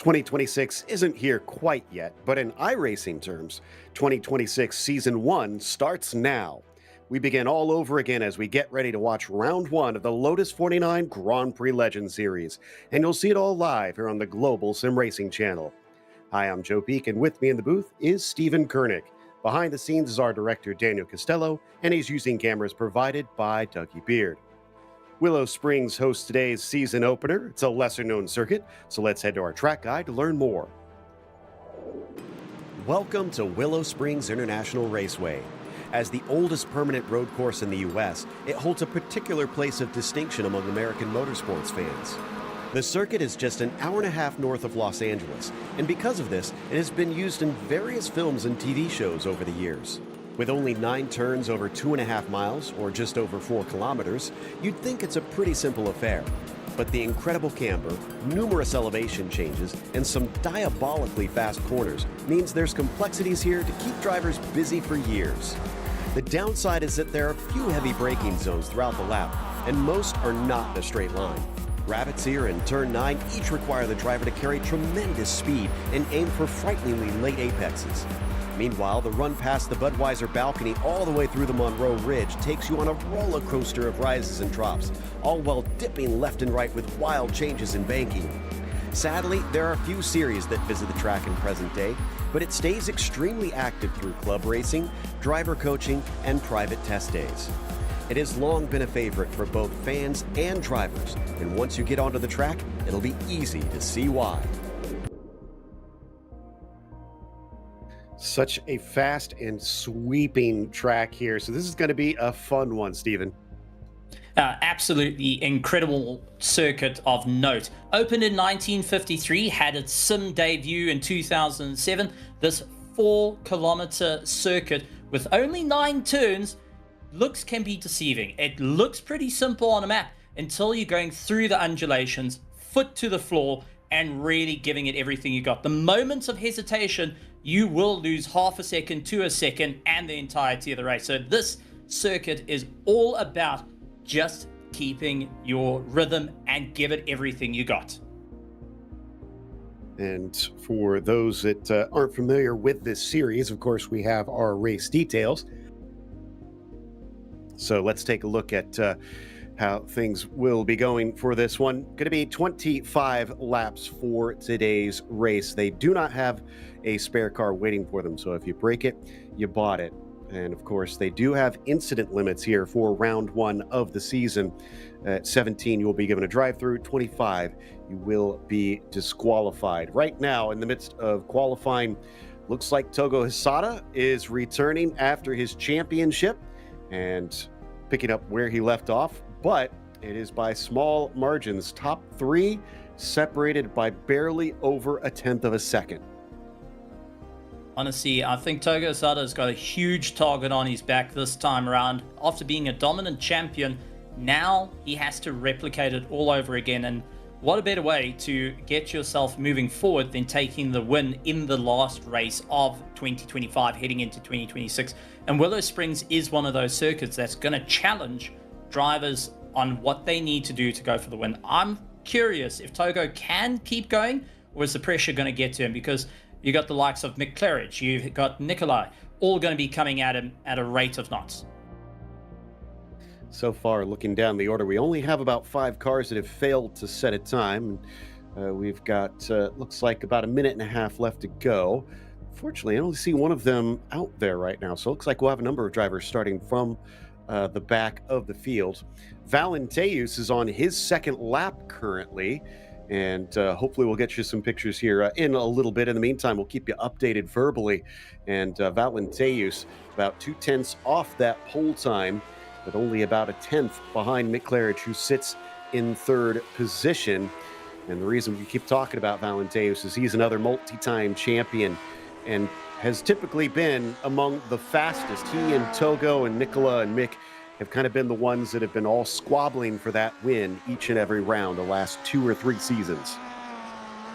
2026 isn't here quite yet, but in iRacing terms, 2026 Season 1 starts now. We begin all over again as we get ready to watch Round 1 of the Lotus 49 Grand Prix Legends Series, and you'll see it all live here on the Global Sim Racing channel. Hi, I'm Joe Peak, and with me in the booth is Stephen Koenig. Behind the scenes is our director, Daniel Costello, and he's using cameras provided by Dougie Beard. Willow Springs hosts today's season opener. It's a lesser-known circuit, so let's head to our track guide to learn more. Welcome to Willow Springs International Raceway. As the oldest permanent road course in the U.S., it holds a particular place of distinction among American motorsports fans. The circuit is just an hour and a half north of Los Angeles, and because of this, it has been used in various films and TV shows over the years. With only 9 turns over 2.5 miles, or just over 4 kilometers, you'd think it's a pretty simple affair. But the incredible camber, numerous elevation changes, and some diabolically fast corners means there's complexities here to keep drivers busy for years. The downside is that there are a few heavy braking zones throughout the lap, and most are not in a straight line. Rabbits here and Turn 9 each require the driver to carry tremendous speed and aim for frighteningly late apexes. Meanwhile, the run past the Budweiser balcony all the way through the Monroe Ridge takes you on a roller coaster of rises and drops, all while dipping left and right with wild changes in banking. Sadly, there are a few series that visit the track in present day, but it stays extremely active through club racing, driver coaching, and private test days. It has long been a favorite for both fans and drivers, and once you get onto the track, it'll be easy to see why. Such a fast and sweeping track here. So this is going to be a fun one, Stephen. Absolutely incredible circuit of note. Opened in 1953, had its sim debut in 2007. This 4-kilometer circuit with only 9 turns looks can be deceiving. It looks pretty simple on a map until you're going through the undulations, foot to the floor, and really giving it everything you got. The moments of hesitation, you will lose half a second to a second and the entirety of the race. So this circuit is all about just keeping your rhythm and give it everything you got. And for those that aren't familiar with this series, of course, we have our race details. So let's take a look at how things will be going for this one. Going to be 25 laps for today's race. They do not have a spare car waiting for them, so if you break it, you bought it. And of course, they do have incident limits here for round 1 of the season. At 17, you will be given a drive-through. 25, you will be disqualified. Right now, in the midst of qualifying, looks like Togo Hisada is returning after his championship and picking up where he left off, but it is by small margins. Top 3 separated by barely over a tenth of a second. Honestly, I think Togo Hisada's got a huge target on his back this time around. After being a dominant champion, now he has to replicate it all over again. And what a better way to get yourself moving forward than taking the win in the last race of 2025 heading into 2026. And Willow Springs is one of those circuits that's going to challenge drivers on what they need to do to go for the win. I'm curious if Togo can keep going, or is the pressure going to get to him? Because you got the likes of Mick Claridge, you've got Nikolai, all going to be coming at him at a rate of knots. So far, looking down the order, we only have about 5 cars that have failed to set a time. We've got, looks like about a minute and a half left to go. Fortunately, I only see one of them out there right now. So it looks like we'll have a number of drivers starting from the back of the field. Valenteus is on his second lap currently. And hopefully we'll get you some pictures here in a little bit. In the meantime, we'll keep you updated verbally. And Valenteus about 2/10 off that pole time, but only about a tenth behind Mick Claridge, who sits in 3rd position. And the reason we keep talking about Valenteus is he's another multi-time champion and has typically been among the fastest. He and Togo and Nicola and Mick have kind of been the ones that have been all squabbling for that win each and every round the last 2 or 3 seasons.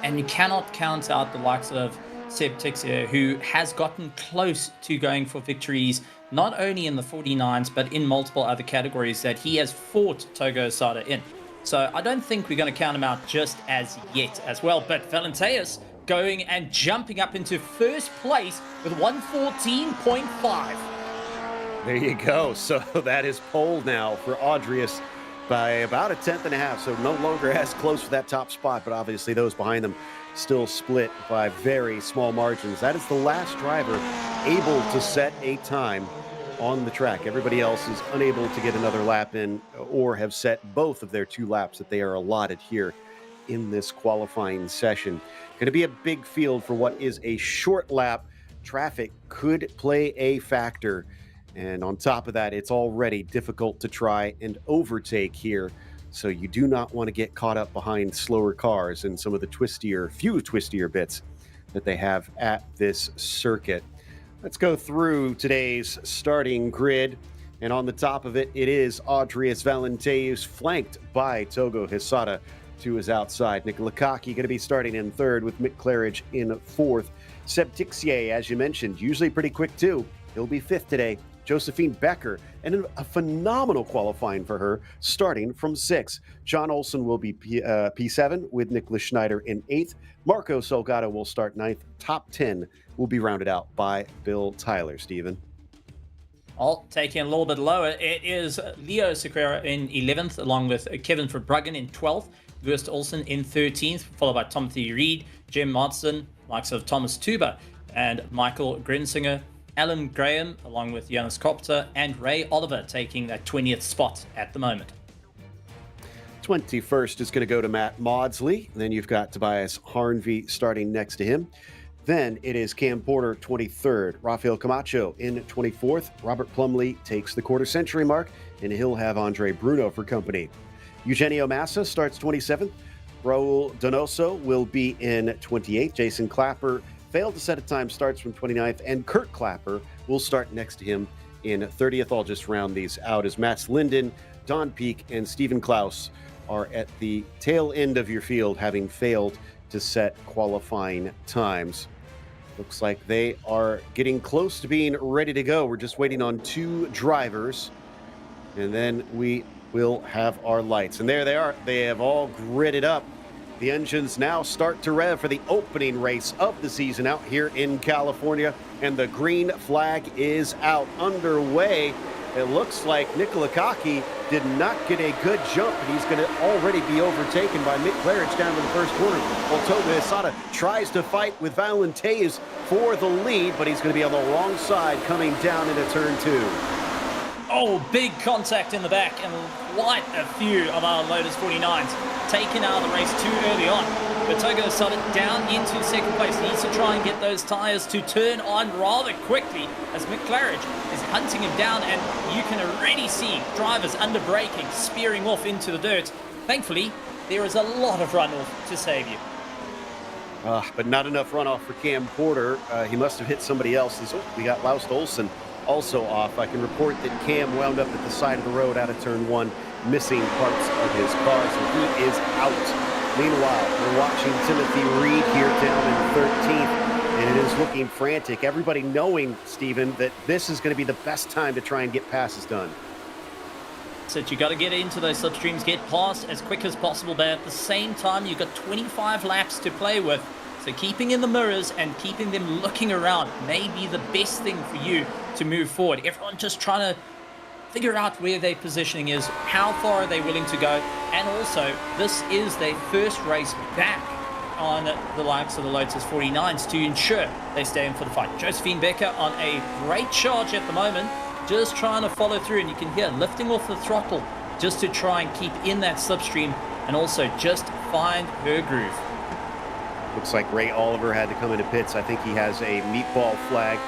And you cannot count out the likes of Seb Tixier, who has gotten close to going for victories, not only in the 49s, but in multiple other categories that he has fought Togo Hisada in. So I don't think we're going to count him out just as yet as well. But Valenteus going and jumping up into first place with 114.5. There you go. So that is pole now for Audrius by about a tenth and a half. So no longer as close for that top spot, but obviously those behind them still split by very small margins. That is the last driver able to set a time on the track. Everybody else is unable to get another lap in or have set both of their 2 laps that they are allotted here in this qualifying session. Going to be a big field for what is a short lap. Traffic could play a factor. And on top of that, it's already difficult to try and overtake here. So you do not want to get caught up behind slower cars and some of the few twistier bits that they have at this circuit. Let's go through today's starting grid. And on the top of it, it is Audrius Valenteus, flanked by Togo Hisada to his outside. Nicola Kaki going to be starting in third with Mick Claridge in fourth. Seb Tixier, as you mentioned, usually pretty quick too. He'll be fifth today. Josephine Becker, and a phenomenal qualifying for her, starting from sixth. John Olsen will be P7 with Nicholas Schneider in eighth. Marco Salgado will start ninth. Top 10 will be rounded out by Bill Tyler. Stephen. I'll take it a little bit lower. It is Leo Sequeira in 11th, along with Kevin Verbruggen in 12th, Wurst Olsen in 13th, followed by Timothy Reed, Jim Marston, likes of Thomas Tuba, and Michael Grensinger. Alan Graham, along with Jonas Kopter, and Ray Oliver taking that 20th spot at the moment. 21st is going to go to Matt Maudsley. Then you've got Tobias Harnvey starting next to him. Then it is Cam Porter, 23rd. Rafael Camacho in 24th. Robert Plumley takes the quarter century mark, and he'll have Andre Bruno for company. Eugenio Massa starts 27th. Raul Donoso will be in 28th. Jason Clapper failed to set a time, starts from 29th, and Kurt Clapper will start next to him in 30th. I'll just round these out as Mats Linden, Don Peak, and Stephen Klaus are at the tail end of your field, having failed to set qualifying times. Looks like they are getting close to being ready to go. We're just waiting on 2 drivers, and then we will have our lights. And there they are. They have all gridded up. The engines now start to rev for the opening race of the season out here in California, and the green flag is out underway. It looks like Nicola Kaki did not get a good jump, and he's going to already be overtaken by Mick Claridge down to the first corner. While Toga Hisada tries to fight with Valenteus for the lead, but he's going to be on the wrong side coming down into turn 2. Oh, big contact in the back, and quite a few of our Lotus 49s taken out of the race too early on. But Togo Hisada down into second place. He needs to try and get those tyres to turn on rather quickly as Mick Claridge is hunting him down, and you can already see drivers under braking, spearing off into the dirt. Thankfully, there is a lot of runoff to save you. But not enough runoff for Cam Porter. He must have hit somebody else. We got Laust Olsen also off. I can report that Cam wound up at the side of the road out of turn 1, missing parts of his car, so he is out. Meanwhile, we're watching Timothy Reed here down in 13th, and it is looking frantic. Everybody knowing, Stephen, that this is going to be the best time to try and get passes done. So you got to get into those slipstreams, get past as quick as possible, but at the same time, you've got 25 laps to play with. So keeping in the mirrors and keeping them looking around may be the best thing for you to move forward. Everyone just trying to figure out where their positioning is, how far are they willing to go, and also this is their first race back on the likes of the Lotus 49s to ensure they stay in for the fight. Josephine Becker on a great charge at the moment, just trying to follow through, and you can hear lifting off the throttle just to try and keep in that slipstream and also just find her groove. Looks like Ray Oliver had to come into pits. I think he has a meatball flag.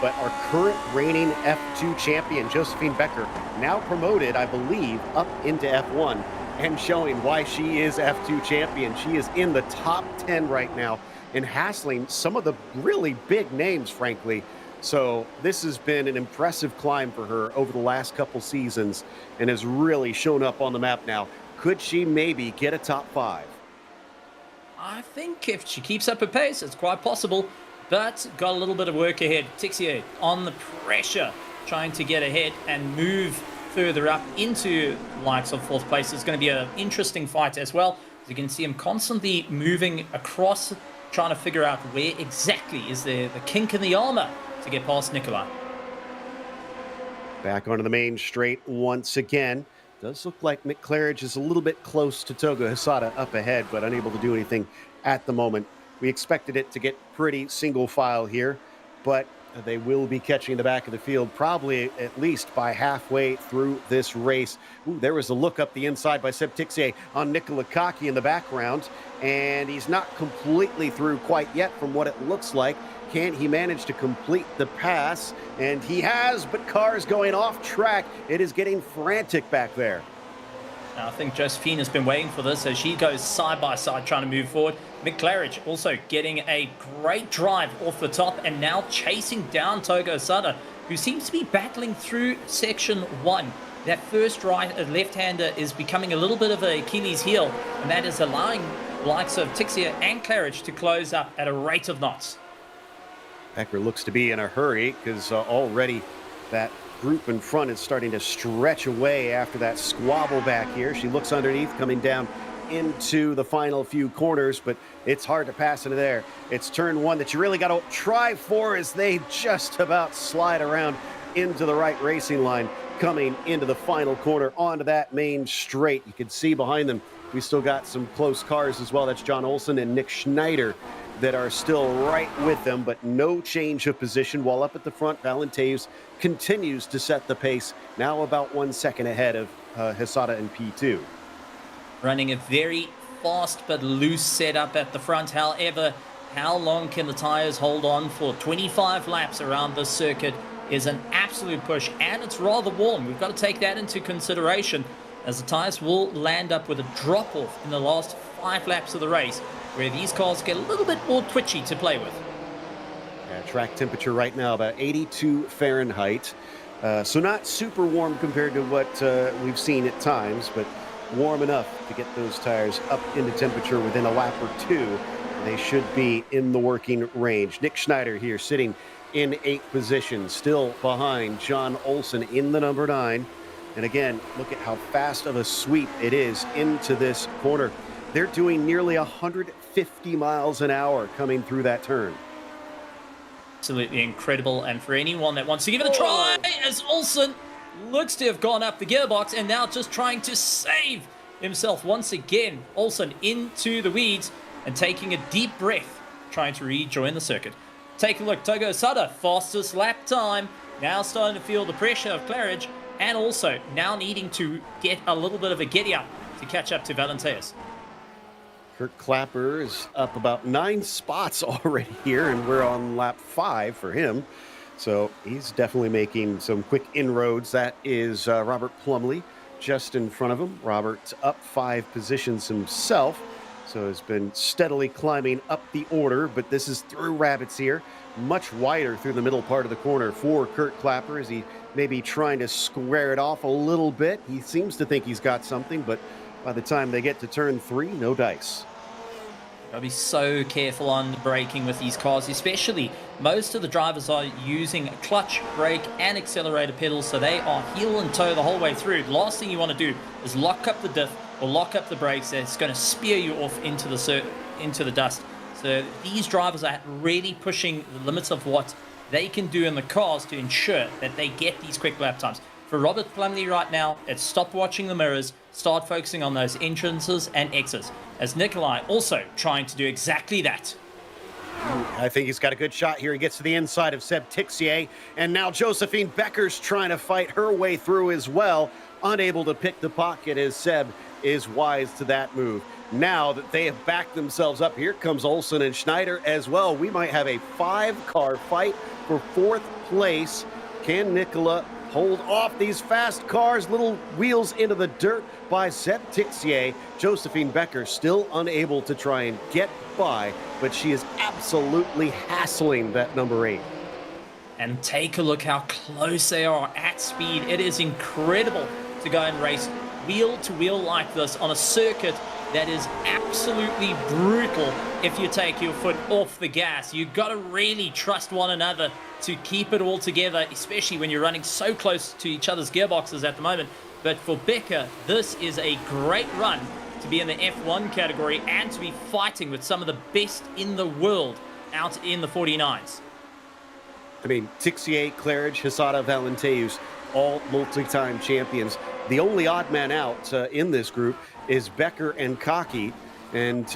But our current reigning F2 champion, Josephine Becker, now promoted, I believe, up into F1 and showing why she is F2 champion. She is in the top 10 right now and hassling some of the really big names, frankly. So this has been an impressive climb for her over the last couple seasons and has really shown up on the map now. Could she maybe get a top 5? I think if she keeps up her pace, it's quite possible. But got a little bit of work ahead. Tixier on the pressure, trying to get ahead and move further up into the likes of fourth place. It's going to be an interesting fight as well. As you can see him constantly moving across, trying to figure out where exactly is the kink in the armor to get past Nikolai. Back onto the main straight once again. Does look like Mick Claridge is a little bit close to Togo Hisada up ahead, but unable to do anything at the moment. We expected it to get pretty single file here, but they will be catching the back of the field probably at least by halfway through this race. Ooh, there was a look up the inside by Seb Tixier on Nicola Kaki in the background, and he's not completely through quite yet from what it looks like. Can he manage to complete the pass? And he has, but cars going off track. It is getting frantic back there. I think Josephine has been waiting for this as she goes side by side trying to move forward. Mick Claridge also getting a great drive off the top and now chasing down Togo Hisada, who seems to be battling through section 1. That first left-hander is becoming a little bit of an Achilles heel, and that is allowing the likes of Tixier and Claridge to close up at a rate of knots. Becker looks to be in a hurry because already that group in front is starting to stretch away after that squabble back here. She looks underneath, coming down into the final few corners, but it's hard to pass into there. It's turn 1 that you really got to try for as they just about slide around into the right racing line, coming into the final corner onto that main straight. You can see behind them, we still got some close cars as well. That's John Olsen and Nick Schneider that are still right with them, but no change of position. While up at the front, Valenteves continues to set the pace, now about 1 second ahead of Hisada in P2. Running a very fast but loose setup at the front. However, how long can the tires hold on for? 25 laps around this circuit is an absolute push, and it's rather warm. We've got to take that into consideration, as the tires will land up with a drop-off in the last 5 laps of the race, where these cars get a little bit more twitchy to play with. Yeah, track temperature right now about 82 Fahrenheit. So not super warm compared to what we've seen at times, but warm enough to get those tires up into temperature within a lap or two. They should be in the working range. Nick Schneider here sitting in 8th position, still behind John Olsen in the number 9. And again, look at how fast of a sweep it is into this corner. They're doing nearly 150 miles an hour coming through that turn. Absolutely incredible. And for anyone that wants to give it a try, as Olsen looks to have gone up the gearbox and now just trying to save himself once again. Olsen into the weeds and taking a deep breath, trying to rejoin the circuit. Take a look, Togo Hisada, fastest lap time, now starting to feel the pressure of Claridge, and also now needing to get a little bit of a giddy up to catch up to Valenteves. Kurt Clapper is up about 9 spots already here, and we're on lap 5 for him. So he's definitely making some quick inroads. That is Robert Plumley just in front of him. Robert's up 5 positions himself, so has been steadily climbing up the order, but this is through rabbits here. Much wider through the middle part of the corner for Kurt Clapper as he may be trying to square it off a little bit. He seems to think he's got something, but by the time they get to turn 3, no dice. Gotta be so careful on braking with these cars, especially most of the drivers are using clutch, brake, and accelerator pedals, so they are heel and toe the whole way through. The last thing you want to do is lock up the diff or lock up the brakes. It's going to spear you off into the dust. So these drivers are really pushing the limits of what they can do in the cars to ensure that they get these quick lap times. For Robert Plumley right now, it's stop watching the mirrors, start focusing on those entrances and exits, as Nikolai also trying to do exactly that. I think he's got a good shot here. He gets to the inside of Seb Tixier, and now Josephine Becker's trying to fight her way through as well, unable to pick the pocket as Seb is wise to that move. Now that they have backed themselves up, here comes Olsen and Schneider as well. We might have a 5-car fight for 4th place. Can Nicola hold off these fast cars? Little wheels into the dirt by Seb Tixier. Josephine Becker still unable to try and get by, but she is absolutely hassling that number 8. And take a look how close they are at speed. It is incredible to go and race wheel to wheel like this on a circuit that is absolutely brutal if you take your foot off the gas. You've got to really trust one another to keep it all together, especially when you're running so close to each other's gearboxes at the moment. But for Becker, this is a great run to be in the F1 category and to be fighting with some of the best in the world out in the 49s. I mean, Tixier, Claridge, Hisada, Valenteus, all multi-time champions. The only odd man out in this group is Becker and Cocky. And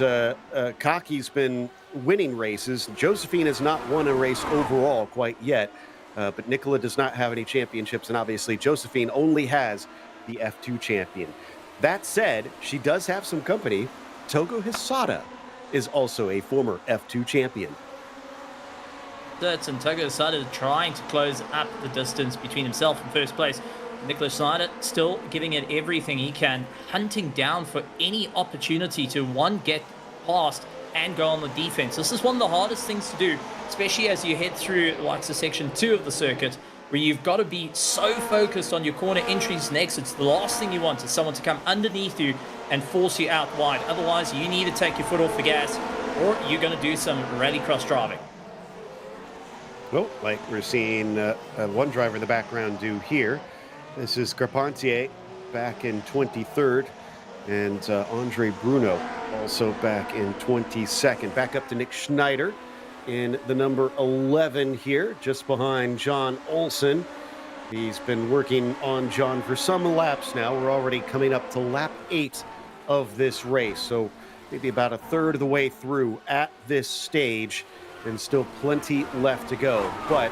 Cocky's been winning races. Josephine has not won a race overall quite yet. But Nicola does not have any championships. And obviously, Josephine only has the F2 champion. That said, she does have some company. Togo Hisada is also a former F2 champion. And Togo Hisada trying to close up the distance between himself and first place. Nicholas Snyder still giving it everything he can, hunting down for any opportunity to, one, get past and go on the defense. This is one of the hardest things to do, especially as you head through like the section 2 of the circuit, where you've got to be so focused on your corner entries and exits. The last thing you want is someone to come underneath you and force you out wide. Otherwise, you need to take your foot off the gas, or you're going to do some rallycross driving. Well, like we're seeing one driver in the background do here. This is Carpentier back in 23rd, and Andre Bruno also back in 22nd. Back up to Nick Schneider in the number 11 here, just behind John Olsen. He's been working on John for some laps now. We're already coming up to lap 8 of this race, so maybe about a third of the way through at this stage, and still plenty left to go. But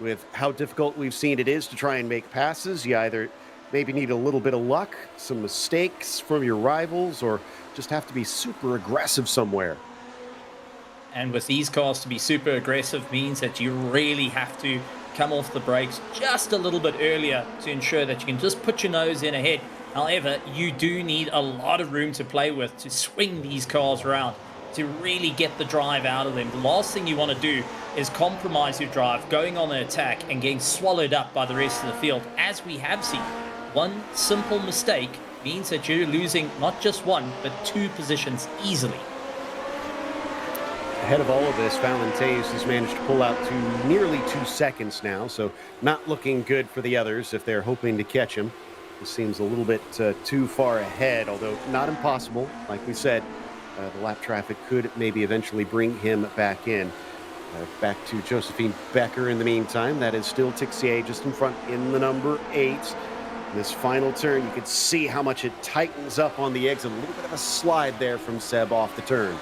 with how difficult we've seen it is to try and make passes, you either maybe need a little bit of luck, some mistakes from your rivals, or just have to be super aggressive somewhere. And with these cars, to be super aggressive means that you really have to come off the brakes just a little bit earlier to ensure that you can just put your nose in ahead. However, you do need a lot of room to play with to swing these cars around, to really get the drive out of them. The last thing you want to do is compromise your drive, going on the attack and getting swallowed up by the rest of the field, as we have seen. One simple mistake means that you're losing not just one, but 2 positions easily. Ahead of all of this, Valenteus has managed to pull out to nearly 2 seconds now, so not looking good for the others if they're hoping to catch him. This seems a little bit too far ahead, although not impossible. Like we said, the lap traffic could maybe eventually bring him back in. Back to Josephine Becker in the meantime. That is still Tixier just in front in the number 8. This final turn, you can see how much it tightens up on the exit. A little bit of a slide there from Seb off the turn.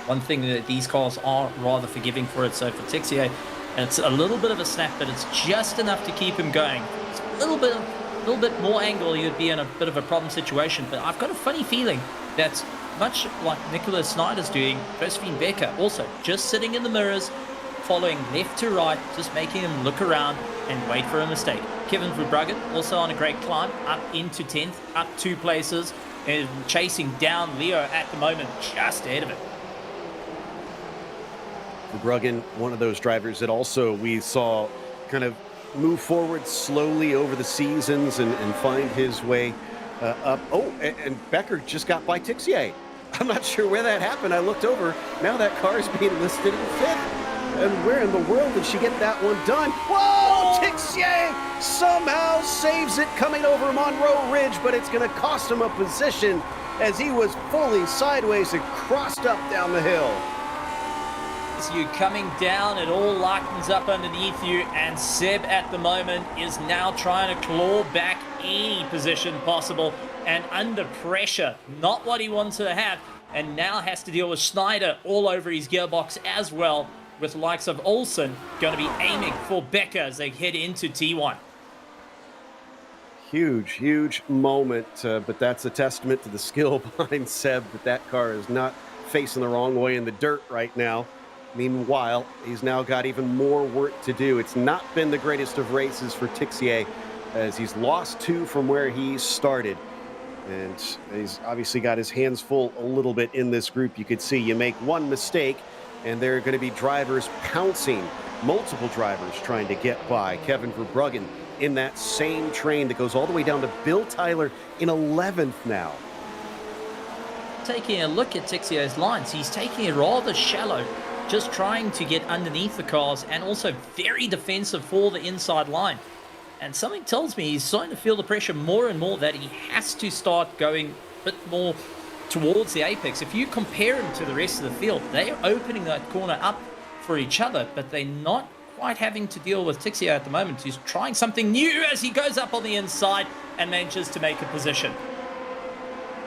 One thing that these cars are rather forgiving for it. So for Tixier, it's a little bit of a snap, but it's just enough to keep him going. It's a little bit more angle, he would be in a bit of a problem situation. But I've got a funny feeling that, much like Nicholas Snyder's doing, Josephine Becker also just sitting in the mirrors, following left to right, just making him look around and wait for a mistake. Kevin Verbruggen also on a great climb, up into 10th, up 2 places, and chasing down Leo at the moment, just ahead of it. Verbruggen, one of those drivers that also we saw kind of move forward slowly over the seasons and find his way up. Oh, and Becker just got by Tixier. I'm not sure where that happened. I looked over. Now that car is being listed in 5th. And where in the world did she get that one done? Whoa! Tixier somehow saves it coming over Monroe Ridge, but it's going to cost him a position as he was fully sideways and crossed up down the hill. As you coming down, it all lightens up underneath you, and Seb at the moment is now trying to claw back any position possible, and under pressure, not what he wanted to have, and now has to deal with Schneider all over his gearbox as well, with the likes of Olsen going to be aiming for Becker as they head into T1. Huge moment, but that's a testament to the skill behind Seb, that car is not facing the wrong way in the dirt right now. Meanwhile, he's now got even more work to do. It's not been the greatest of races for Tixier, as he's lost 2 from where he started. And he's obviously got his hands full a little bit in this group. You could see you make one mistake, and there are going to be drivers pouncing, multiple drivers trying to get by. Kevin Verbruggen in that same train that goes all the way down to Bill Tyler in 11th now. Taking a look at Tixier's lines, he's taking it rather shallow, just trying to get underneath the cars and also very defensive for the inside line. And something tells me he's starting to feel the pressure more and more that he has to start going a bit more towards the apex. If you compare him to the rest of the field, they are opening that corner up for each other, but they're not quite having to deal with Tixier at the moment. He's trying something new as he goes up on the inside and manages to make a position.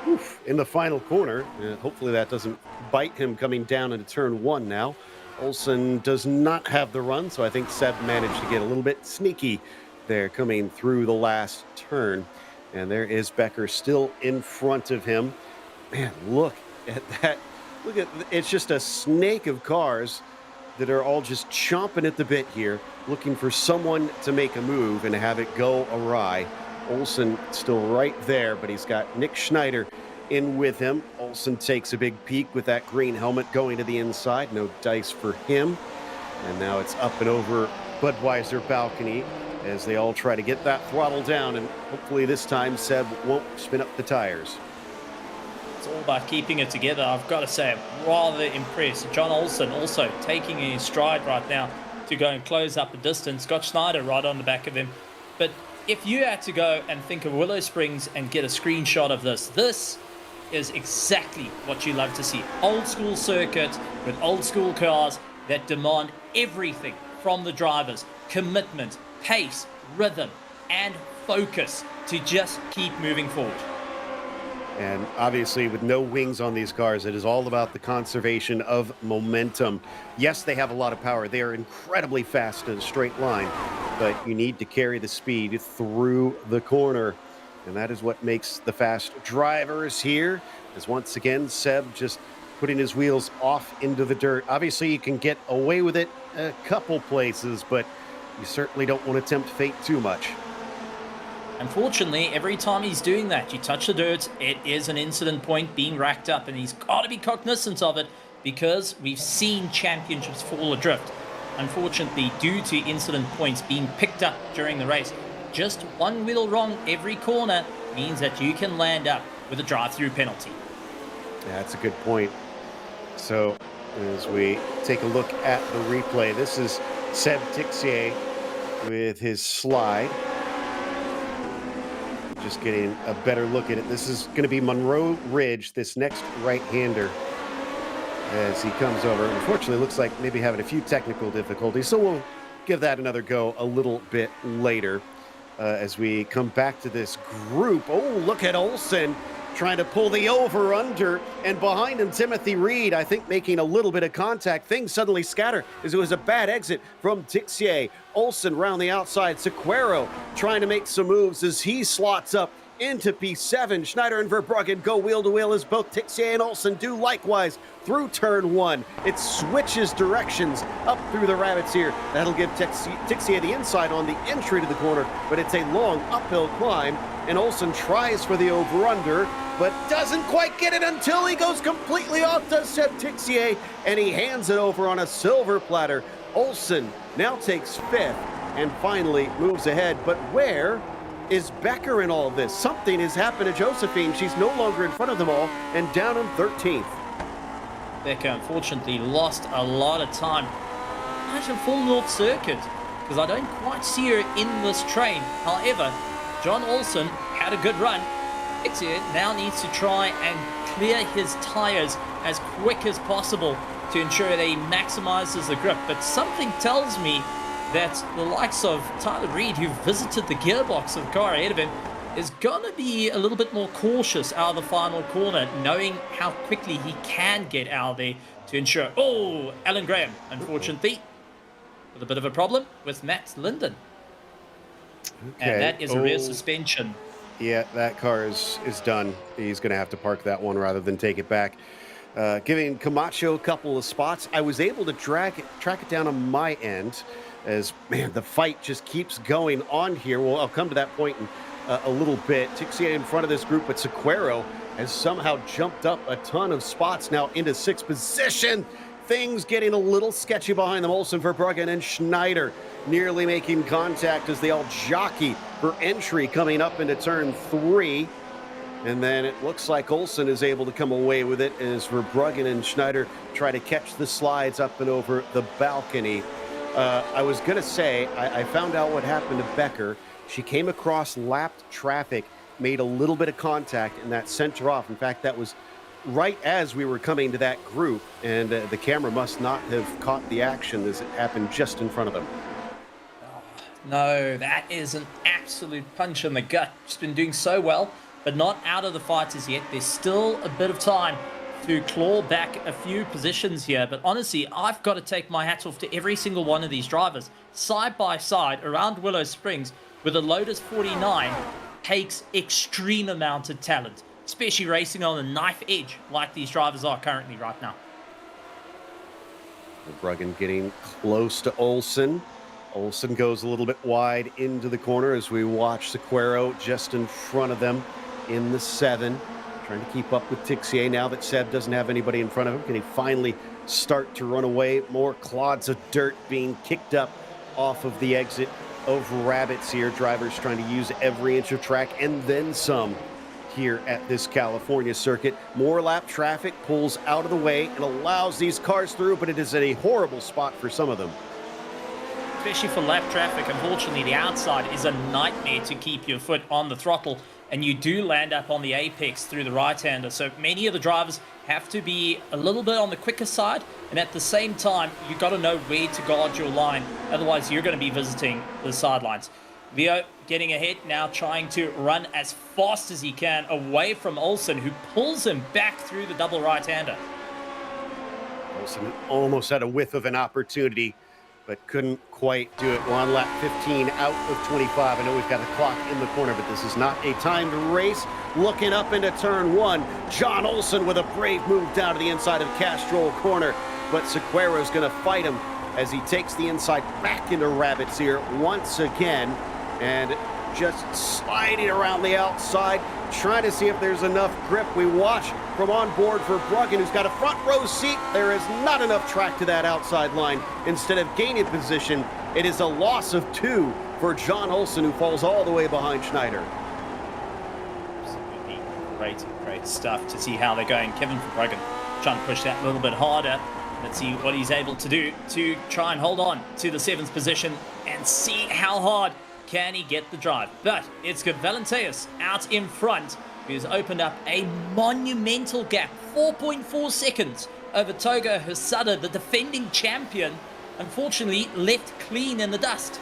Oof, in the final corner. Hopefully that doesn't bite him coming down into turn 1 now. Olsen does not have the run, so I think Seb managed to get a little bit sneaky there coming through the last turn. And there is Becker still in front of him. Man, look at that. Look at, it's just a snake of cars that are all just chomping at the bit here, looking for someone to make a move and have it go awry. Olsen still right there, but he's got Nick Schneider in with him. Olsen takes a big peek with that green helmet going to the inside. No dice for him. And now it's up and over Budweiser balcony as they all try to get that throttle down. And hopefully this time Seb won't spin up the tires. It's all about keeping it together. I've got to say, I'm rather impressed. John Olsen also taking in his stride right now to go and close up the distance. Got Schneider right on the back of him. But if you had to go and think of Willow Springs and get a screenshot of this, this is exactly what you love to see. Old school circuit with old school cars that demand everything from the drivers. Commitment, pace, rhythm, and focus to just keep moving forward. And obviously with no wings on these cars, it is all about the conservation of momentum. Yes, they have a lot of power. They are incredibly fast in a straight line, but you need to carry the speed through the corner. And that is what makes the fast drivers here, as once again, Seb just putting his wheels off into the dirt. Obviously, you can get away with it a couple places, but you certainly don't want to tempt fate too much. Unfortunately, every time he's doing that, you touch the dirt, it is an incident point being racked up, and he's got to be cognizant of it because we've seen championships fall adrift. Unfortunately, due to incident points being picked up during the race, just one wheel wrong every corner means that you can land up with a drive-through penalty. Yeah, that's a good point. So as we take a look at the replay, this is Seb Tixier with his slide. Just getting a better look at it. This is going to be Monroe Ridge, this next right-hander, as he comes over. Unfortunately, looks like maybe having a few technical difficulties, so we'll give that another go a little bit later as we come back to this group. Oh, look at Olsen trying to pull the over-under, and behind him, Timothy Reed, I think, making a little bit of contact. Things suddenly scatter as it was a bad exit from Tixier. Olsen round the outside. Sequeiro trying to make some moves as he slots up into P7. Schneider and Verbruggen go wheel to wheel as both Tixier and Olsen do likewise through turn 1. It switches directions up through the rabbits here. That'll give Tixier the inside on the entry to the corner, but it's a long uphill climb, and Olsen tries for the over-under, but doesn't quite get it until he goes completely off to Seb Tixier, and he hands it over on a silver platter. Olsen now takes 5th and finally moves ahead, but where is Becker in all of this? Something has happened to Josephine. She's no longer in front of them all and down in 13th. Becker unfortunately lost a lot of time. Not a full North Circuit, because I don't quite see her in this train. However, John Olsen had a good run. Tixier now needs to try and clear his tires as quick as possible to ensure that he maximizes the grip. But something tells me that the likes of Tyler Reed, who visited the gearbox of the car ahead of him, is going to be a little bit more cautious out of the final corner, knowing how quickly he can get out of there to ensure... Oh, Alan Graham, unfortunately, with a bit of a problem with Matt Linden. Okay. And that is a rear suspension. Yeah, that car is done. He's going to have to park that one rather than take it back. Giving Camacho a couple of spots. I was able to track it down on my end as, man, the fight just keeps going on here. Well, I'll come to that point in a little bit. Tixier in front of this group, but Sequeiro has somehow jumped up a ton of spots now into 6th position. things getting a little sketchy behind them. Olsen, Verbruggen, and Schneider nearly making contact as they all jockey for entry coming up into turn 3. And then it looks like Olsen is able to come away with it as Verbruggen and Schneider try to catch the slides up and over the balcony. I was going to say, I found out what happened to Becker. She came across lapped traffic, made a little bit of contact, and that sent her off. In fact, that was right as we were coming to that group, and the camera must not have caught the action as it happened just in front of them. No, that is an absolute punch in the gut. She's been doing so well, but not out of the fight as yet. There's still a bit of time to claw back a few positions here. But honestly, I've got to take my hats off to every single one of these drivers. Side by side around Willow Springs with a Lotus 49 takes extreme amount of talent, especially racing on the knife edge like these drivers are currently right now. Verbruggen getting close to Olsen. Olsen goes a little bit wide into the corner as we watch Sequeiro just in front of them in the 7. Trying to keep up with Tixier now that Seb doesn't have anybody in front of him. Can he finally start to run away? More clods of dirt being kicked up off of the exit of Rabbits here. Drivers trying to use every inch of track and then some here at this California circuit. More lap traffic pulls out of the way and allows these cars through, but it is at a horrible spot for some of them. Especially for lap traffic, unfortunately, the outside is a nightmare to keep your foot on the throttle, and you do land up on the apex through the right-hander. So many of the drivers have to be a little bit on the quicker side, and at the same time, you've got to know where to guard your line. Otherwise, you're going to be visiting the sidelines. Leo getting ahead now, trying to run as fast as he can away from Olsen, who pulls him back through the double right-hander. Olsen almost had a whiff of an opportunity, but couldn't quite do it. We're on lap 15 out of 25. I know we've got the clock in the corner, but this is not a timed race. Looking up into turn 1, John Olsen with a brave move down to the inside of Castrol corner, but Sequeiro's going to fight him as he takes the inside back into Rabbits here once again, and just sliding around the outside, trying to see if there's enough grip. We watch from on board for Verbruggen, who's got a front row seat. There is not enough track to that outside line. Instead of gaining position, it is a loss of 2 for John Olsen, who falls all the way behind Schneider. Absolutely great stuff to see how they're going. Kevin Verbruggen trying to push that a little bit harder. Let's see what he's able to do to try and hold on to the 7th position and see how hard can he get the drive. But it's good. Valenteus out in front, who's opened up a monumental gap, 4.4 seconds over Togo Husada, the defending champion, unfortunately left clean in the dust.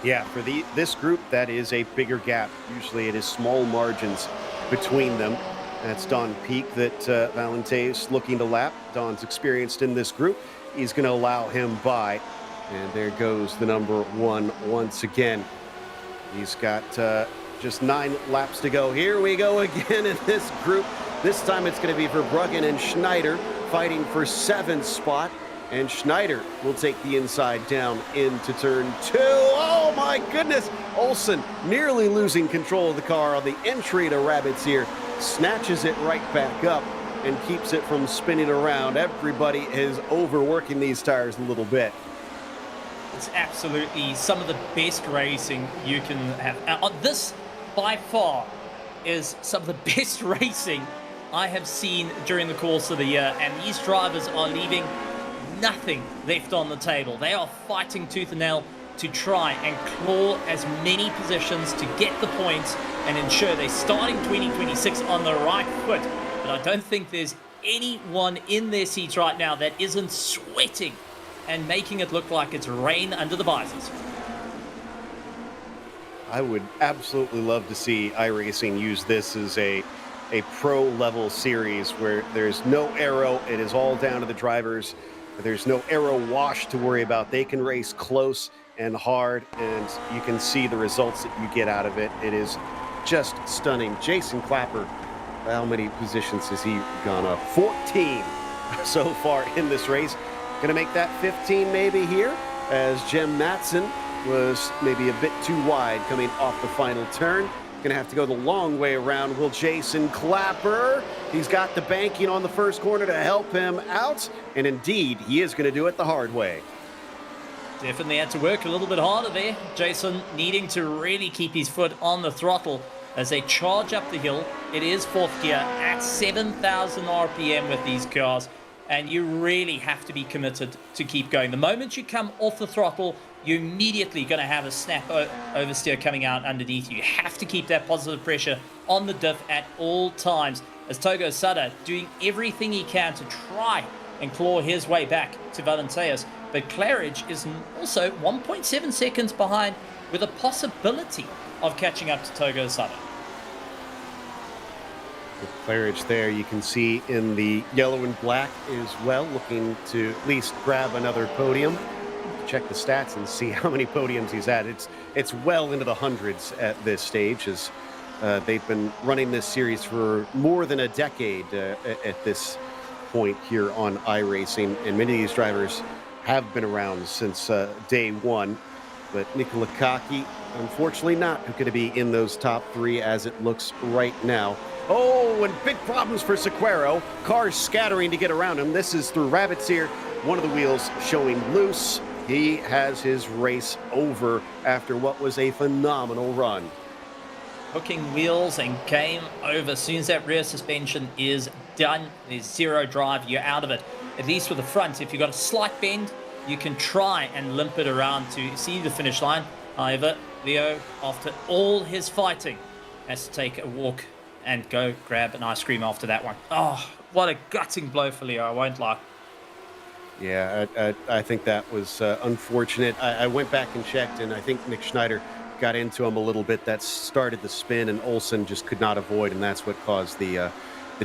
Yeah, for this group, that is a bigger gap. Usually it is small margins between them. That's Don Peak that Valenteus looking to lap. Don's experienced in this group. He's going to allow him by. And there goes the number 1 once again. He's got just 9 laps to go. Here we go again in this group. This time it's going to be Verbruggen and Schneider fighting for 7th spot. And Schneider will take the inside down into turn 2. Oh my goodness! Olsen nearly losing control of the car on the entry to Rabbits here. Snatches it right back up and keeps it from spinning around. Everybody is overworking these tires a little bit. It's absolutely some of the best racing you can have. This, by far, is some of the best racing I have seen during the course of the year. And these drivers are leaving nothing left on the table. They are fighting tooth and nail to try and claw as many positions to get the points and ensure they're starting 2026 on the right foot. But I don't think there's anyone in their seats right now that isn't sweating and making it look like it's rain under the visors. I would absolutely love to see iRacing use this as a pro-level series where there's no aero. It is all down to the drivers. There's no aero wash to worry about. They can race close and hard, and you can see the results that you get out of it. It is just stunning. Jason Clapper, how many positions has he gone up? 14 so far in this race. Going to make that 15 maybe here, as Jem Matson was maybe a bit too wide coming off the final turn. Gonna have to go the long way around. Will Jason Clapper? He's got the banking on the first corner to help him out. And indeed, he is gonna do it the hard way. Definitely had to work a little bit harder there. Jason needing to really keep his foot on the throttle as they charge up the hill. It is fourth gear at 7,000 RPM with these cars, and you really have to be committed to keep going. The moment you come off the throttle, you're immediately going to have a snap oversteer coming out underneath you. You have to keep that positive pressure on the diff at all times, as Togo Sutter doing everything he can to try and claw his way back to Valenteus. But Claridge is also 1.7 seconds behind, with a possibility of catching up to Togo Sutter. With Claridge there, you can see in the yellow and black as well, looking to at least grab another podium. Check the stats and see how many podiums he's had. It's well into the hundreds at this stage, as they've been running this series for more than a decade at this point here on iRacing, and many of these drivers have been around since day one. But Nikola Kaki, unfortunately not going to be in those top three as it looks right now. Oh, and big problems for Sequeiro. Cars scattering to get around him. This is through Rabbit's Ear. One of the wheels showing loose. He has his race over after what was a phenomenal run. Hooking wheels and game over. As soon as that rear suspension is done, there's zero drive, you're out of it. At least with the front, if you've got a slight bend, you can try and limp it around to see the finish line. However, Leo, after all his fighting, has to take a walk and go grab an ice cream after that one. Oh, what a gutting blow for Leo, I won't lie. Yeah, I think that was unfortunate. I went back and checked, and I think Nick Schneider got into him a little bit. That started the spin, and Olsen just could not avoid, and that's what caused the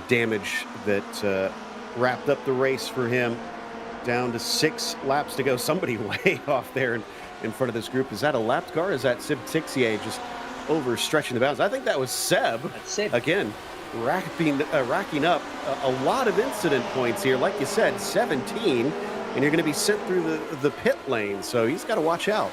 damage that wrapped up the race for him. Down to 6 laps to go. Somebody way off there in front of this group. Is that a lapped car? Or is that Seb Tixier just overstretching the bounds? I think that was Seb. That's Seb. Again, racking up a lot of incident points here. Like you said, 17, and you're going to be sent through the pit lane, so he's got to watch out.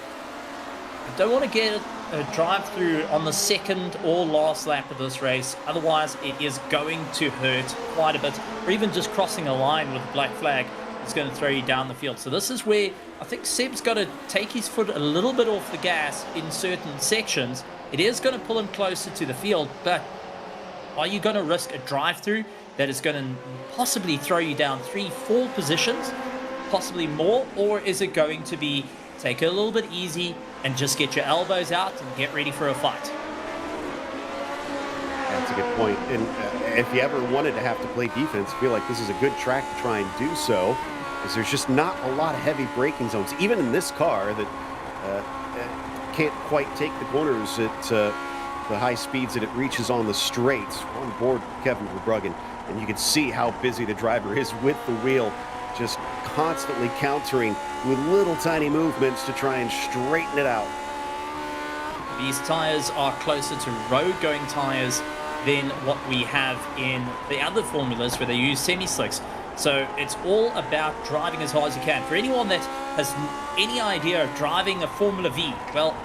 I don't want to get a drive-through on the second or last lap of this race. Otherwise, it is going to hurt quite a bit. Or even just crossing a line with a black flag is going to throw you down the field. So this is where I think Seb's got to take his foot a little bit off the gas in certain sections. It is going to pull him closer to the field, but are you going to risk a drive-through that is going to possibly throw you down 3-4 positions, possibly more? Or is it going to be take it a little bit easy and just get your elbows out and get ready for a fight? That's a good point. And if you ever wanted to have to play defense, I feel like this is a good track to try and do so, because there's just not a lot of heavy braking zones, even in this car that can't quite take the corners at the high speeds that it reaches on the straights. On board Kevin Verbruggen, and you can see how busy the driver is with the wheel, just constantly countering with little tiny movements to try and straighten it out. These tires are closer to road-going tires than what we have in the other formulas where they use semi-slicks. So it's all about driving as hard as you can. For anyone that has any idea of driving a Formula V, well,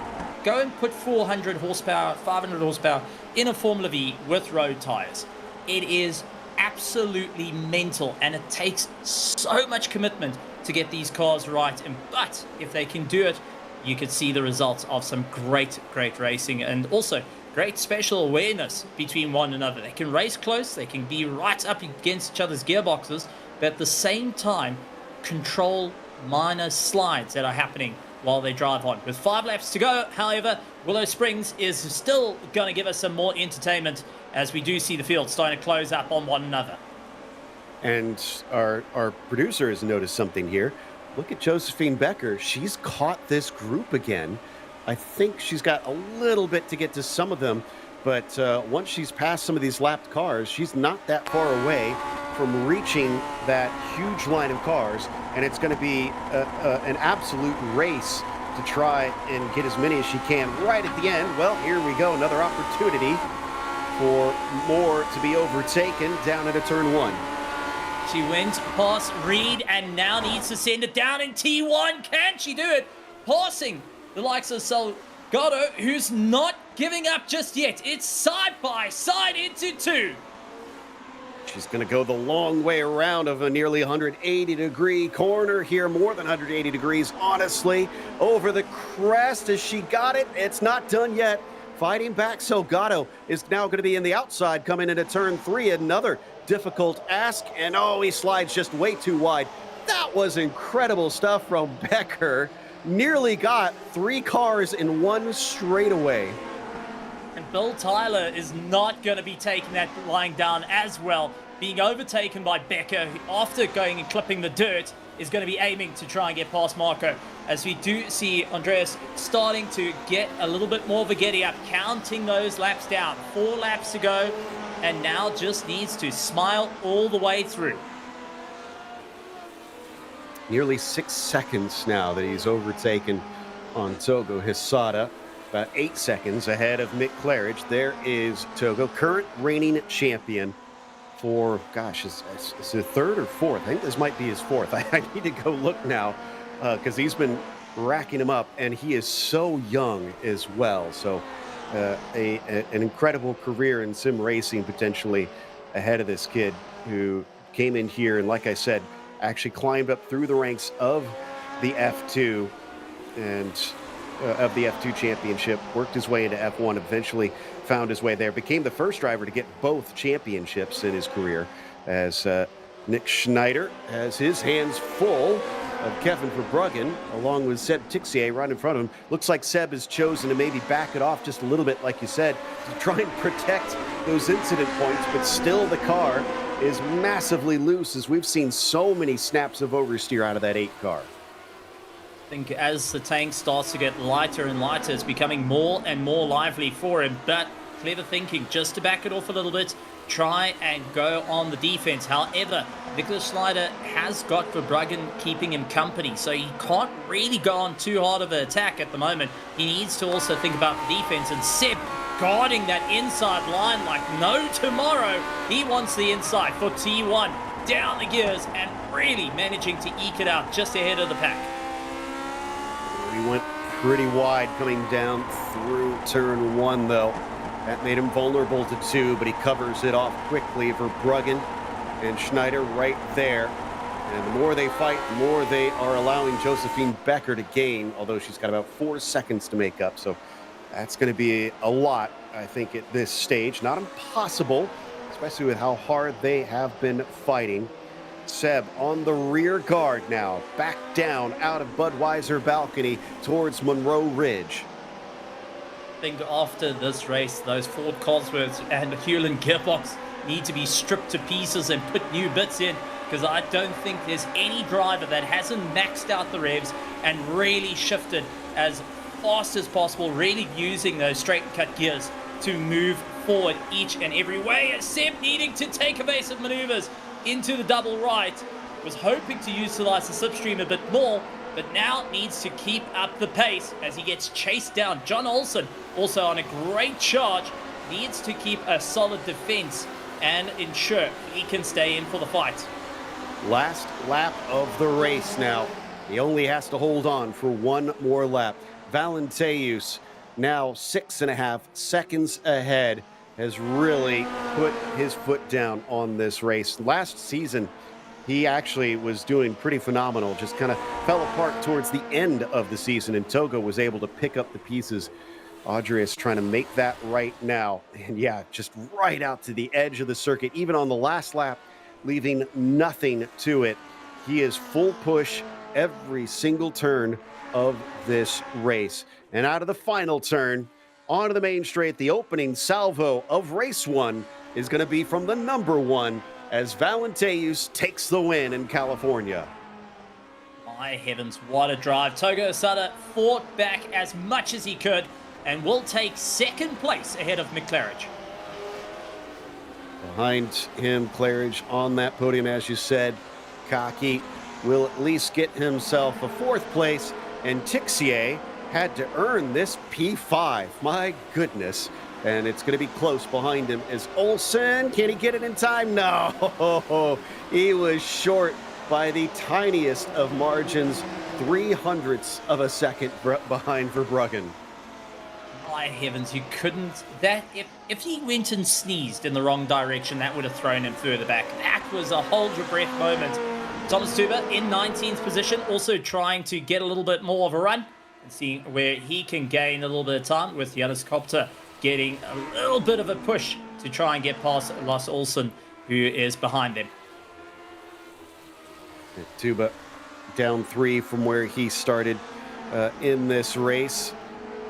go and put 400 horsepower, 500 horsepower in a Formula V with road tires. It is absolutely mental, and it takes so much commitment to get these cars right. But if they can do it, you could see the results of some great racing, and also great spatial awareness between one another. They can race close, they can be right up against each other's gearboxes, but at the same time control minor slides that are happening while they drive on. With 5 laps to go, however, Willow Springs is still going to give us some more entertainment as we do see the field starting to close up on one another. And our producer has noticed something here. Look at Josephine Becker. She's caught this group again. I think she's got a little bit to get to some of them, but once she's passed some of these lapped cars, she's not that far away from reaching that huge line of cars, and it's going to be an absolute race to try and get as many as she can right at the end. Well, here we go, another opportunity for more to be overtaken down into turn 1. She went past Reed and now needs to send it down in T1. Can she do it? Passing the likes of Gatto, who's not giving up just yet. It's side by side into 2. She's going to go the long way around of a nearly 180-degree corner here, more than 180 degrees, honestly. Over the crest as she got it. It's not done yet. Fighting back, so Gatto is now going to be in the outside coming into turn 3. Another difficult ask, and oh, he slides just way too wide. That was incredible stuff from Becker. Nearly got 3 cars in one straightaway. And Bill Tyler is not going to be taking that lying down as well. Being overtaken by Becker, who after going and clipping the dirt, is going to be aiming to try and get past Marco. As we do see Andreas starting to get a little bit more of a giddy up, counting those laps down. 4 laps to go, and now just needs to smile all the way through. Nearly 6 seconds now that he's overtaken on Togo Hisada. About 8 seconds ahead of Mick Claridge. There is Togo, current reigning champion for, gosh, is it 3rd or 4th? I think this might be his 4th. I need to go look now because he's been racking him up, and he is so young as well. So an incredible career in sim racing potentially ahead of this kid who came in here and, like I said, actually climbed up through the ranks of the F2 and of the F2 championship, worked his way into F1, eventually found his way there, became the first driver to get both championships in his career, as Nick Schneider has his hands full of Kevin Verbruggen, along with Seb Tixier right in front of him. Looks like Seb has chosen to maybe back it off just a little bit, like you said, to try and protect those incident points, but still the car is massively loose, as we've seen so many snaps of oversteer out of that 8 car. I think as the tank starts to get lighter and lighter, it's becoming more and more lively for him. But clever thinking, just to back it off a little bit, try and go on the defense. However, Nicholas Schneider has got Verbruggen keeping him company, so he can't really go on too hard of an attack at the moment. He needs to also think about the defense, and Seb guarding that inside line like no tomorrow. He wants the inside for T1, down the gears, and really managing to eke it out just ahead of the pack. He went pretty wide coming down through turn 1, though. That made him vulnerable to 2, but he covers it off quickly for Verbruggen and Schneider right there. And the more they fight, the more they are allowing Josephine Becker to gain, although she's got about 4 seconds to make up. So that's going to be a lot, I think, at this stage. Not impossible, especially with how hard they have been fighting. Seb on the rear guard now, back down out of Budweiser balcony towards Monroe Ridge. I think after this race, those Ford-Cosworths and the Hewlin gearbox need to be stripped to pieces and put new bits in, because I don't think there's any driver that hasn't maxed out the revs and really shifted as fast as possible, really using those straight and cut gears to move forward each and every way. Seb needing to take evasive maneuvers into the double right, was hoping to utilize the slipstream a bit more, but now needs to keep up the pace as he gets chased down. John Olsen, also on a great charge, needs to keep a solid defense and ensure he can stay in for the fight. Last lap of the race now. He only has to hold on for 1 more lap. Valenteus, now 6.5 seconds ahead, has really put his foot down on this race. Last season, he actually was doing pretty phenomenal, just kind of fell apart towards the end of the season, and Togo was able to pick up the pieces. Andreas trying to make that right now. And yeah, just right out to the edge of the circuit, even on the last lap, leaving nothing to it. He is full push every single turn of this race. And out of the final turn, onto the main straight, the opening salvo of race 1 is going to be from the number 1 as Valenteus takes the win in California. My heavens, what a drive. Togo Hisada fought back as much as he could and will take 2nd place ahead of Mick Claridge. Behind him, Claridge on that podium, as you said. Cocky will at least get himself a 4th place, and Tixier had to earn this P5. My goodness. And it's going to be close behind him as Olsen. Can he get it in time? No. He was short by the tiniest of margins, 0.03 of a second behind Verbruggen. by heavens, you couldn't. That if he went and sneezed in the wrong direction, that would have thrown him further back. That was a hold your breath moment. Thomas Tuber in 19th position, also trying to get a little bit more of a run and seeing where he can gain a little bit of time, with Janus Copter getting a little bit of a push to try and get past Lars Olsen, who is behind them. Tuba down 3 from where he started in this race.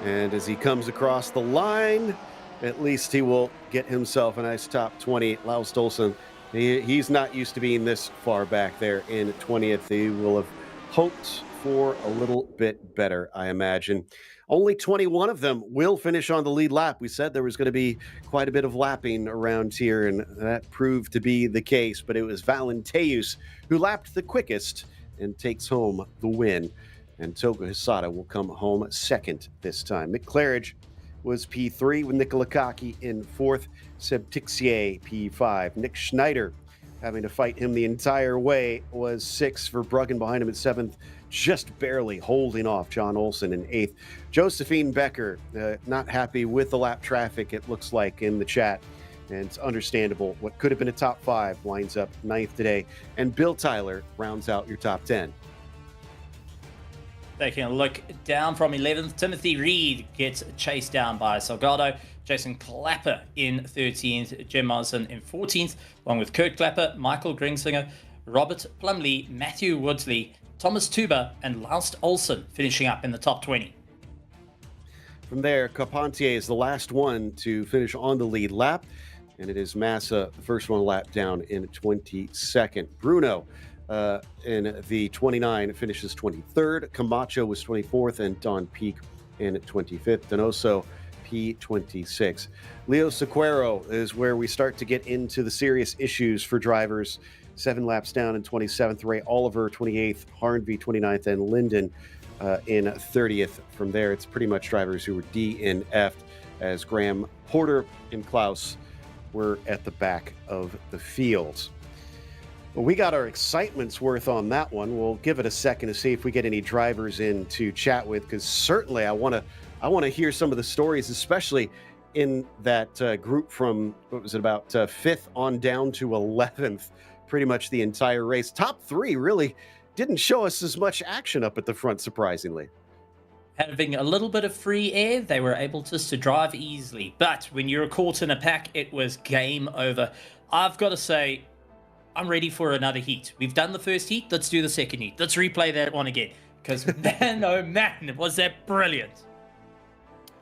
And as he comes across the line, at least he will get himself a nice top 20. Lars Olsen, he's not used to being this far back there in 20th. He will have hoped for a little bit better, I imagine. Only 21 of them will finish on the lead lap. We said there was going to be quite a bit of lapping around here, and that proved to be the case. But it was Valenteus who lapped the quickest and takes home the win. And Togo Hisada will come home second this time. Mick Claridge was P3 with Nicola Kaki in 4th. Seb Tixier, P5. Nick Schneider, having to fight him the entire way, was 6th. Verbruggen behind him at 7th, just barely holding off John Olsen in 8th. Josephine Becker, not happy with the lap traffic, it looks like, in the chat. And it's understandable. What could have been a top 5 winds up 9th today. And Bill Tyler rounds out your top 10. Taking a look down from 11th, Timothy Reed gets chased down by Salgado. Jason Clapper in 13th, Jim Morrison in 14th, along with Kurt Clapper, Michael Gringsinger, Robert Plumley, Matthew Woodley, Thomas Tuber, and Lars Olsen finishing up in the top 20. From there, Carpentier is the last one to finish on the lead lap, and it is Massa, the first one lap down in 22nd. Bruno in the 29 finishes 23rd. Camacho was 24th, and Don Peak in 25th. Donoso P26. Leo Sequeiro is where we start to get into the serious issues for drivers. 7 laps down in 27th. Ray Oliver 28th, Harnby 29th, and Linden in 30th. From there, it's pretty much drivers who were D and F, as Graham Porter and Klaus were at the back of the field. Well, we got our excitement's worth on that one. We'll give it a second to see if we get any drivers in to chat with, because certainly I want to hear some of the stories, especially in that group from, what was it, about 5th on down to 11th, pretty much the entire race. Top 3 really didn't show us as much action up at the front, surprisingly. Having a little bit of free air, they were able just to drive easily. But when you're caught in a pack, it was game over. I've got to say, I'm ready for another heat. We've done the first heat. Let's do the second heat. Let's replay that one again. Because man, oh man, was that brilliant.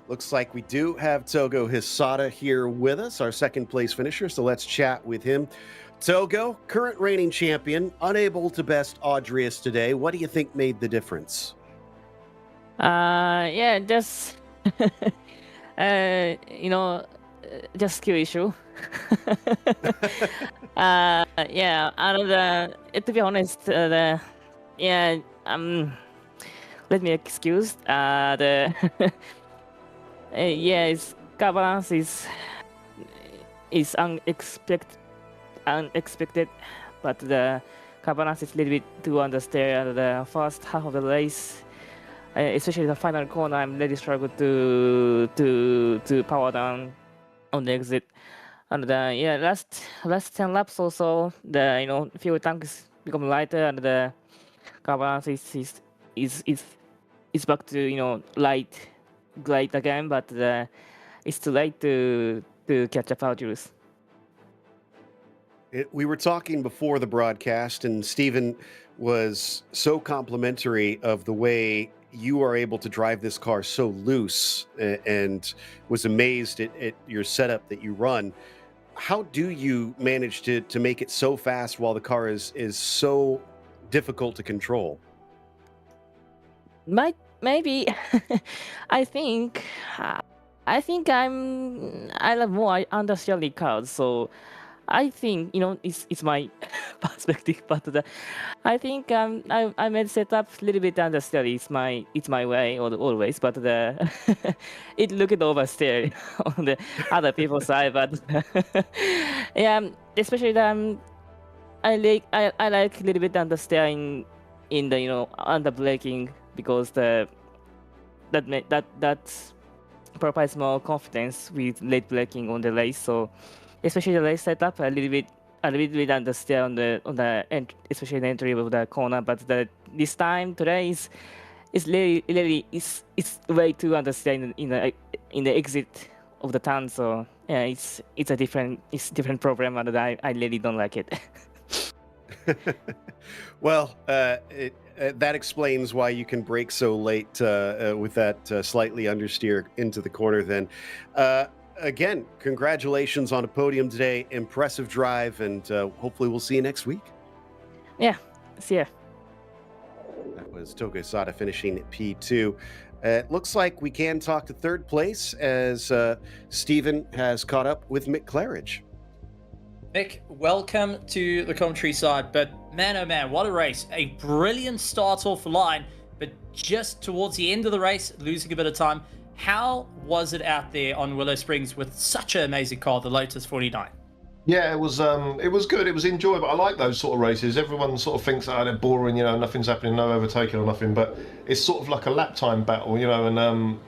Looks like we do have Togo Hisada here with us, our second place finisher. So let's chat with him. Togo, current reigning champion, unable to best Audrius today. What do you think made the difference? Yeah, just just skill issue. Yeah, and to be honest, let me excuse the yeah, its car balance is unexpected, but the car balance is a little bit too understeer. The first half of the race, especially the final corner, I'm really struggled to power down on the exit. And yeah, last 10 laps also, the fuel tank is become lighter, and the car balance is back to light again, but it's too late to catch up Audrius. We were talking before the broadcast, and Stephen was so complimentary of the way you are able to drive this car so loose, and was amazed at your setup that you run. How do you manage to make it so fast while the car is so difficult to control? Maybe I think I love more understeering cars, so I think it's my perspective, but I think I made setup a little bit understeer. It's my way always, but it looked oversteer on the other people's side. But yeah, especially I like a little bit understeering in the under braking, because that provides more confidence with late braking on the race. So especially the race setup, a little bit understeer on the especially the entry of the corner. But this time today is really it's way too understeer in the exit of the turn. So yeah, it's a different program, and I really don't like it. Well, that explains why you can brake so late with that slightly understeer into the corner then. Again, congratulations on a podium today. Impressive drive, and hopefully we'll see you next week. Yeah, see ya. That was Togo Sada finishing P2. It looks like we can talk to third place as Stephen has caught up with Mick Claridge. Mick, welcome to the commentary side, but man, oh man, what a race. A brilliant start off the line, but just towards the end of the race, losing a bit of time. How was it out there on Willow Springs with such an amazing car, the Lotus 49? Yeah, it was good. It was enjoyable. I like those sort of races. Everyone sort of thinks, they're boring, nothing's happening, no overtaking or nothing, but it's sort of like a lap time battle, and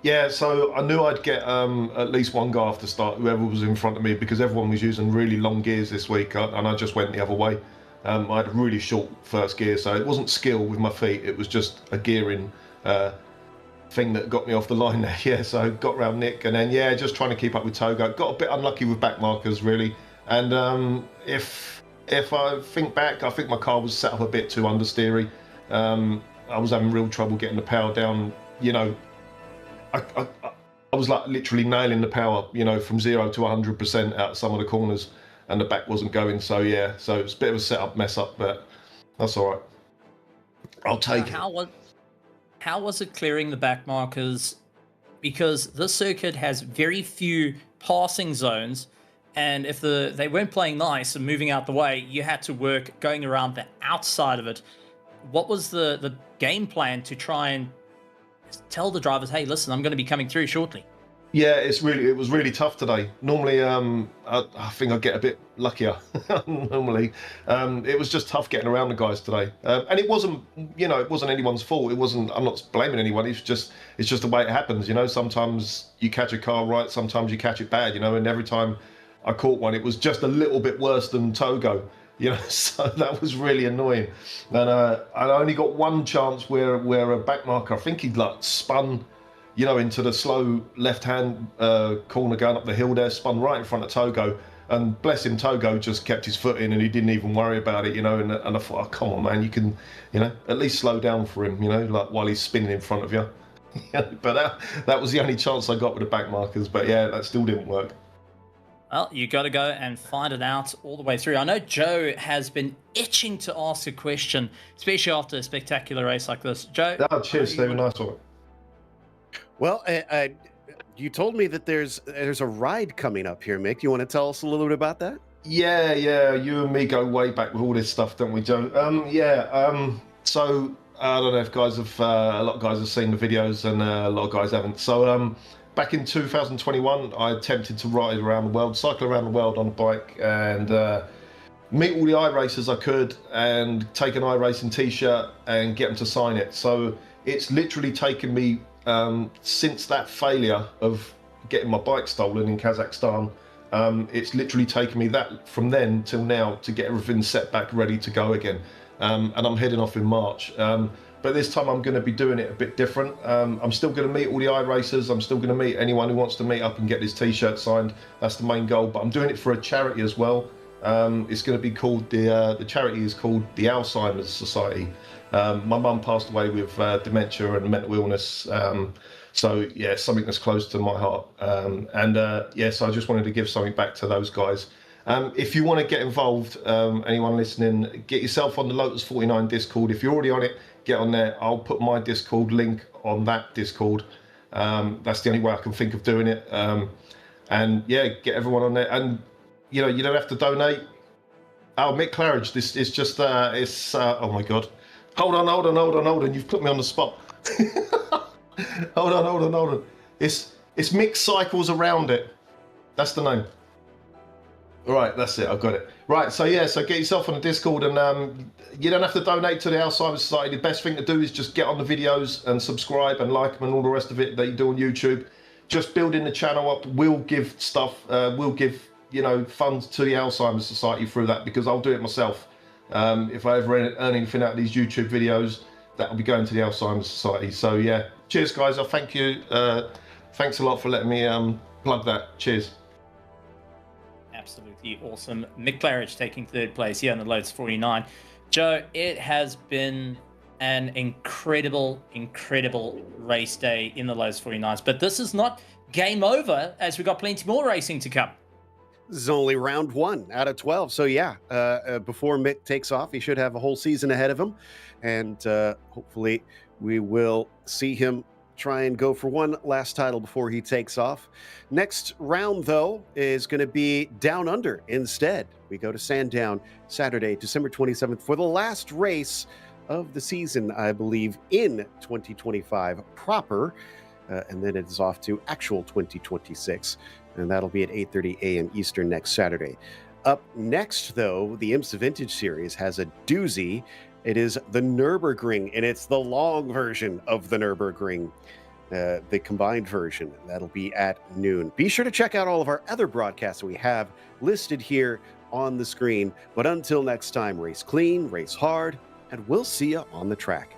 yeah, so I knew I'd get at least one guy off the start, whoever was in front of me, because everyone was using really long gears this week, and I just went the other way. I had a really short first gear, so it wasn't skill with my feet, it was just a gearing thing that got me off the line there. Yeah, so got round Nick, and then just trying to keep up with Togo. Got a bit unlucky with back markers really, and if I think back, I think my car was set up a bit too understeery. I was having real trouble getting the power down. I was like literally nailing the power, from 0 to 100% out of some of the corners, and the back wasn't going. So yeah, so it's a bit of a setup mess up, but that's all right. I'll take it. How was it clearing the back markers? Because this circuit has very few passing zones, and if they weren't playing nice and moving out the way, you had to work going around the outside of it. What was the game plan to try and tell the drivers, hey, listen, I'm going to be coming through shortly? Yeah, it was really tough today. Normally, I think I get a bit luckier. Normally, it was just tough getting around the guys today, and it wasn't anyone's fault. I'm not blaming anyone. It's just the way it happens. Sometimes you catch a car right, sometimes you catch it bad. And every time I caught one, it was just a little bit worse than Togo. So that was really annoying. And I only got one chance where a back marker, I think he'd like spun, into the slow left-hand corner going up the hill there, spun right in front of Togo. And bless him, Togo just kept his foot in and he didn't even worry about it, and I thought, oh, come on, man, you can, at least slow down for him, like while he's spinning in front of you. But that was the only chance I got with the back markers. But yeah, that still didn't work. Well, you got to go and find it out all the way through. I know Joe has been itching to ask a question, especially after a spectacular race like this. Joe? Oh, cheers, Stephen. Nice one. Well, you told me that there's a ride coming up here, Mick. You want to tell us a little bit about that? Yeah. You and me go way back with all this stuff, don't we, Joe? So I don't know if guys have a lot of guys have seen the videos, and a lot of guys haven't. So back in 2021, I attempted to ride around the world, cycle around the world on a bike, and meet all the iRacers I could, and take an iRacing t-shirt and get them to sign it. So it's literally taken me, since that failure of getting my bike stolen in Kazakhstan, it's literally taken me that from then till now to get everything set back ready to go again. And I'm heading off in March. But this time I'm going to be doing it a bit different. I'm still going to meet all the iRacers. I'm still going to meet anyone who wants to meet up and get this t-shirt signed. That's the main goal. But I'm doing it for a charity as well. It's going to be called, the charity is called the Alzheimer's Society. My mum passed away with dementia and mental illness. So yeah, something that's close to my heart. So I just wanted to give something back to those guys. If you want to get involved, anyone listening, get yourself on the Lotus 49 Discord. If you're already on it, get on there. I'll put my Discord link on that Discord. That's the only way I can think of doing it. And yeah, get everyone on there. And you don't have to donate. Oh, Mick Claridge, this is just oh my God. Hold on. You've put me on the spot. Hold on. It's Mick Cycles Around It. That's the name. All right, that's it. I've got it. Right, so yeah, so get yourself on the Discord, and you don't have to donate to the Alzheimer's Society. The best thing to do is just get on the videos and subscribe and like them and all the rest of it that you do on YouTube. Just building the channel up will give stuff, will give, you know, funds to the Alzheimer's Society through that, because I'll do it myself. If I ever earn anything out of these YouTube videos, that will be going to the Alzheimer's Society. So yeah, cheers guys. I thank you. Thanks a lot for letting me plug that. Cheers. Absolutely awesome. Mick Claridge taking third place here on the Lotus 49. Joe, it has been an incredible race day in the Lotus 49s, but this is not game over, as we've got plenty more racing to come. This is only round 1 out of 12. So yeah, before Mick takes off, he should have a whole season ahead of him. And hopefully we will see him try and go for one last title before he takes off. Next round, though, is going to be Down Under instead. We go to Sandown Saturday, December 27th for the last race of the season, I believe, in 2025 proper. And then it is off to actual 2026. And that'll be at 8:30 a.m. Eastern next Saturday. Up next, though, the IMSA Vintage Series has a doozy. It is the Nürburgring, and it's the long version of the Nürburgring, the combined version. That'll be at noon. Be sure to check out all of our other broadcasts that we have listed here on the screen. But until next time, race clean, race hard, and we'll see you on the track.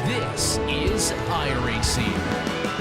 This is iRacing.